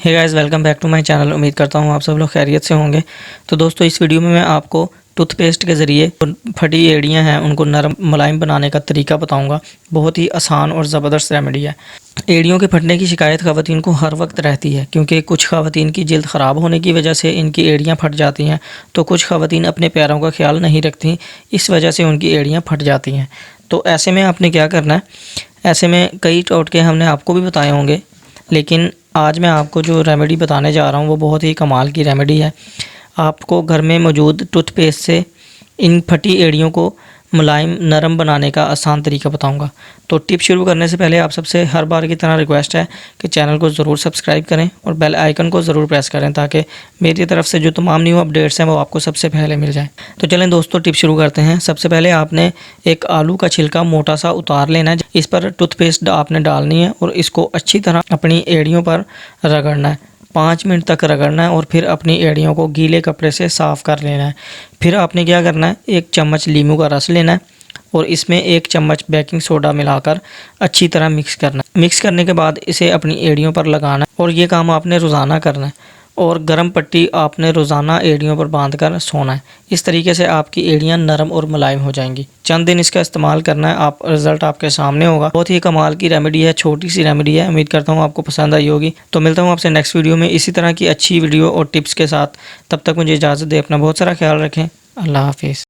Hey guys, welcome back to my channel. उम्मीद करता हूँ आप सब लोग खैरियत से होंगे। तो दोस्तों, इस वीडियो में मैं आपको टूथपेस्ट के ज़रिए फटी एड़ियाँ हैं उनको नरम मुलायम बनाने का तरीका बताऊंगा। बहुत ही आसान और ज़बरदस्त रेमेडी है। एड़ियों के फटने की शिकायत ख़वातीन को हर वक्त रहती है, क्योंकि कुछ ख़वातीन की जल्द ख़राब होने की वजह से इनकी एड़ियाँ फट जाती हैं, तो कुछ ख़वातीन अपने पैरों का ख्याल नहीं रखती, इस वजह से उनकी एड़ियाँ फट जाती हैं। तो ऐसे में आपने क्या करना है, ऐसे में कई टोटके हमने आपको भी बताए होंगे, लेकिन आज मैं आपको जो रेमेडी बताने जा रहा हूँ वो बहुत ही कमाल की रेमेडी है। आपको घर में मौजूद टूथपेस्ट से इन फटी एड़ियों को मुलायम नरम बनाने का आसान तरीका बताऊंगा। तो टिप शुरू करने से पहले आप सबसे हर बार की तरह रिक्वेस्ट है कि चैनल को ज़रूर सब्सक्राइब करें और बेल आइकन को ज़रूर प्रेस करें, ताकि मेरी तरफ से जो तमाम न्यू अपडेट्स हैं वो आपको सबसे पहले मिल जाएं। तो चलें दोस्तों, टिप शुरू करते हैं। सबसे पहले आपने एक आलू का छिलका मोटा सा उतार लेना है। इस पर टूथपेस्ट आपने डालनी है और इसको अच्छी तरह अपनी एड़ियों पर रगड़ना है। 5 मिनट तक रगड़ना है और फिर अपनी एड़ियों को गीले कपड़े से साफ़ कर लेना है। फिर आपने क्या करना है, 1 चम्मच नींबू का रस लेना है और इसमें 1 चम्मच बेकिंग सोडा मिलाकर अच्छी तरह मिक्स करना है। मिक्स करने के बाद इसे अपनी एड़ियों पर लगाना है और ये काम आपने रोज़ाना करना है। और गर्म पट्टी आपने रोज़ाना एड़ियों पर बांधकर सोना है। इस तरीके से आपकी एड़ियाँ नरम और मुलायम हो जाएंगी। चंद दिन इसका इस्तेमाल करना है, आप रिज़ल्ट आपके सामने होगा। बहुत ही कमाल की रेमेडी है, छोटी सी रेमेडी है। उम्मीद करता हूँ आपको पसंद आई होगी। तो मिलता हूँ आपसे नेक्स्ट वीडियो में इसी तरह की अच्छी वीडियो और टिप्स के साथ। तब तक मुझे इजाज़त दें। अपना बहुत सारा ख्याल रखें। अल्लाह हाफिज़।